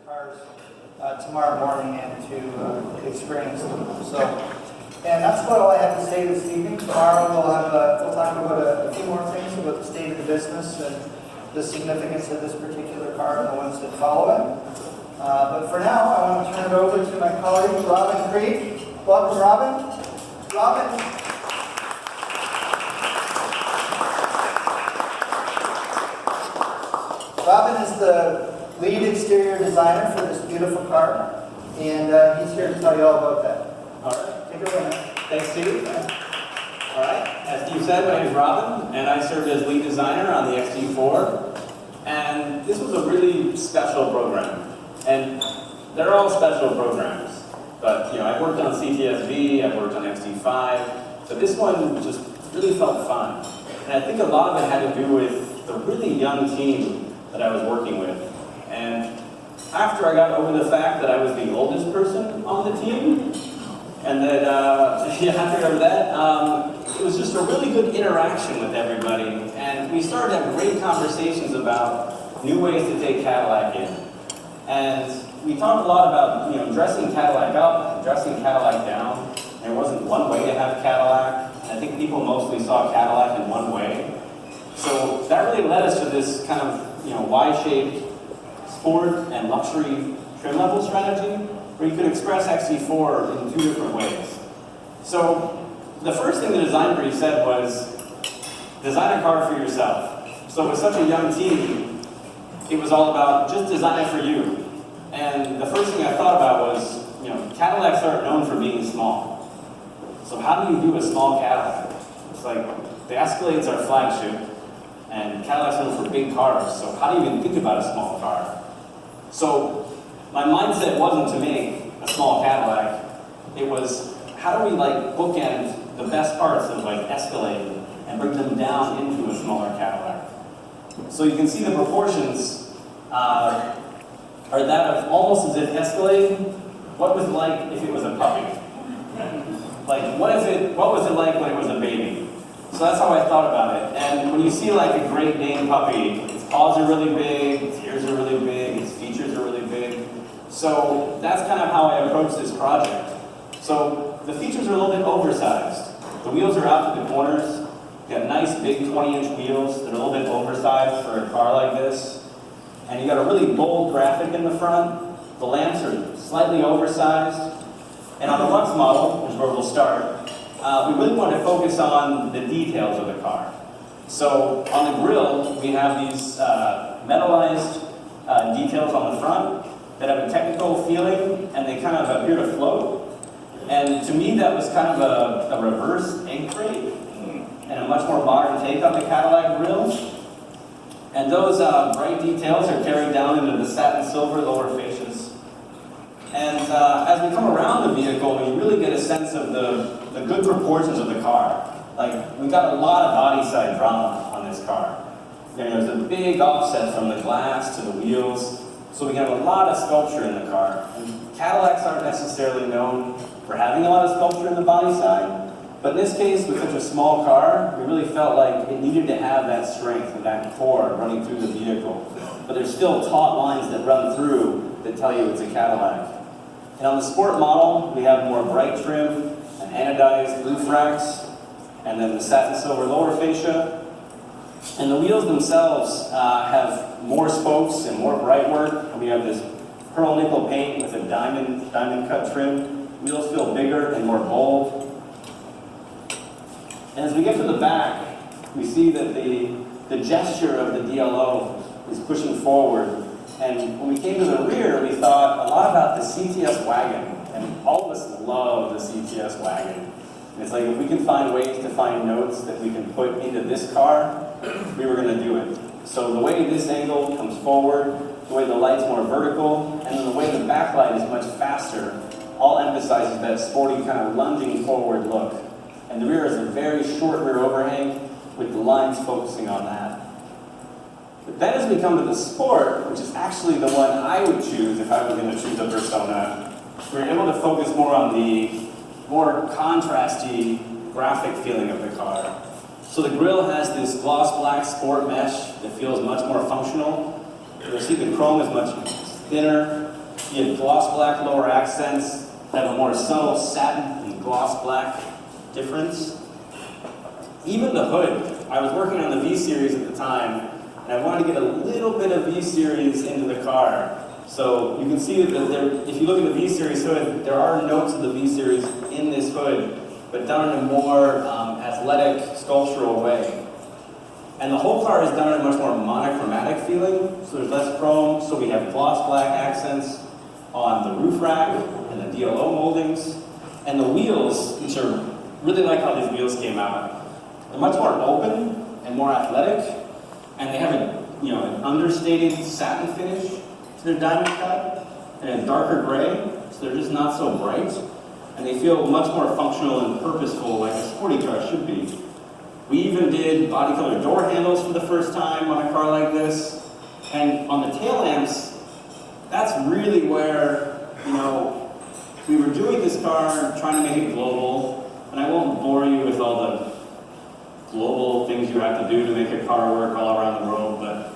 cars tomorrow morning and to experience them. So, and that's about all I have to say this evening. Tomorrow we'll talk about a few more things about the state of the business and the significance of this particular car and the ones that follow it. But for now, I want to turn it over to my colleague, Robin Krieg. Welcome, Robin. Robin. Robin is the lead exterior designer for this beautiful car, and he's here to tell you all about that. All right. Take it away, man. Thanks, Steve. All right. As Steve said, my name is Robin, and I served as lead designer on the XT4. And this was a really special program. And they're all special programs. But, you know, I've worked on CTSV, I've worked on XT5, so this one just really felt fun. And I think a lot of it had to do with the really young team that I was working with. And after I got over the fact that I was the oldest person on the team, and that, after that, it was just a really good interaction with everybody. And we started to have great conversations about new ways to take Cadillac in. And we talked a lot about, you know, dressing Cadillac up and dressing Cadillac down. There wasn't one way to have Cadillac. I think people mostly saw Cadillac in one way. So that really led us to this kind of, you know, Y-shaped sport and luxury trim level strategy, where you could express XT4 in two different ways. So the first thing the design brief said was, design a car for yourself. So with such a young team, it was all about just design it for you. And the first thing I thought about was, you know, Cadillacs aren't known for being small. So how do you do a small Cadillac? It's like, the Escalade's our flagship, and Cadillac's known for big cars, so how do you even think about a small car? So my mindset wasn't to make a small Cadillac, it was, how do we like bookend the best parts of like Escalade and bring them down into a smaller Cadillac? So you can see the proportions are that of almost as if Escalade, what was it like if it was a puppy? Like, what was it like when it was a baby? So that's how I thought about it. And when you see like a Great Dane puppy, its paws are really big, its ears are really big, its features are really big. So that's kind of how I approached this project. So the features are a little bit oversized. The wheels are out to the corners. You got nice big 20-inch wheels that are a little bit oversized for a car like this. And you got a really bold graphic in the front. The lamps are slightly oversized. And on the Lux model, which is where we'll start, we really want to focus on the details of the car. So on the grille, we have these metallized details on the front that have a technical feeling, and they kind of appear to float. And to me, that was kind of a reverse egg crate, and a much more modern take on the Cadillac grille. And those bright details are carried down into the satin silver lower fascias. And as we come around the vehicle, you really get a sense of the good proportions of the car. Like, we've got a lot of body side drama on this car. There's a big offset from the glass to the wheels, so we have a lot of sculpture in the car. And Cadillacs aren't necessarily known for having a lot of sculpture in the body side, but in this case, with such a small car, we really felt like it needed to have that strength and that core running through the vehicle. But there's still taut lines that run through that tell you it's a Cadillac. And on the sport model, we have more bright trim, an anodized roof racks, and then the satin silver lower fascia. And the wheels themselves have more spokes and more bright work. And we have this pearl nickel paint with a diamond cut trim. Wheels feel bigger and more bold. And as we get to the back, we see that the gesture of the DLO is pushing forward. And when we came to the rear, we thought a lot about the CTS wagon. And all of us love the CTS wagon. And it's like, if we can find ways to find notes that we can put into this car, we were going to do it. So the way this angle comes forward, the way the light's more vertical, and then the way the backlight is much faster, all emphasizes that sporty kind of lunging forward look. And the rear is a very short rear overhang with the lines focusing on that. But then as we come to the Sport, which is actually the one I would choose if I was going to choose a persona, we're able to focus more on the more contrasty graphic feeling of the car. So the grille has this gloss black sport mesh that feels much more functional. You'll see the chrome is much thinner, You have gloss black lower accents that have a more subtle satin and gloss black difference. Even the hood, I was working on the V-Series at the time, and I wanted to get a little bit of V-Series into the car. So you can see that if you look at the V-Series hood, there are notes of the V-Series in this hood, but done in a more athletic, sculptural way. And the whole car is done in a much more monochromatic feeling, so there's less chrome, so we have gloss black accents on the roof rack and the DLO moldings. And the wheels, which are, really like how these wheels came out, they're much more open and more athletic, and they have an understated satin finish to their diamond cut, and a darker gray, so they're just not so bright. And they feel much more functional and purposeful, like a sporty car should be. We even did body color door handles for the first time on a car like this. And on the tail lamps, that's really where, we were doing this car, trying to make it global. And I won't bore you with all the global things you have to do to make a car work all around the world, but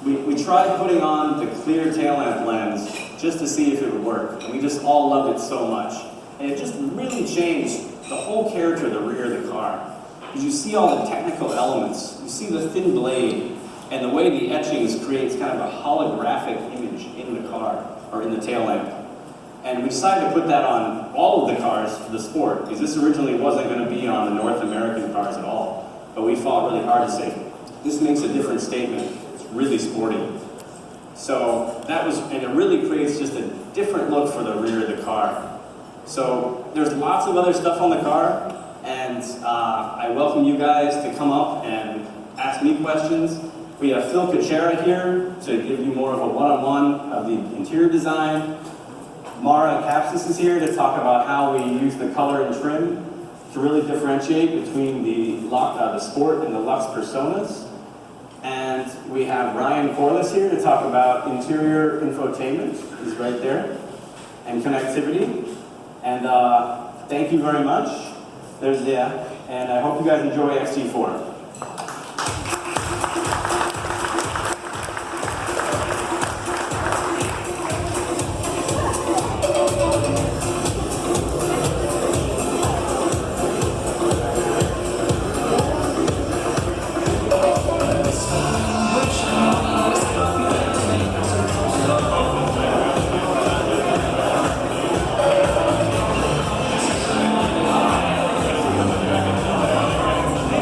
we tried putting on the clear tail lamp lens just to see if it would work. And we just all loved it so much. And it just really changed the whole character of the rear of the car. Because you see all the technical elements, you see the thin blade, and the way the etchings creates kind of a holographic image in the car, or in the tail lamp. And we decided to put that on all of the cars for the Sport, because this originally wasn't going to be on the North American cars at all. But we fought really hard to say, this makes a different statement. It's really sporty. So that was, and it really creates just a different look for the rear of the car. So there's lots of other stuff on the car, and I welcome you guys to come up and ask me questions. We have Phil Kuchera here to give you more of a one-on-one of the interior design. Mara Capsis is here to talk about how we use the color and trim to really differentiate between the Sport and the Lux personas. And we have Ryan Corliss here to talk about interior infotainment. He's right there. And connectivity. And thank you very much. And I hope you guys enjoy XT4.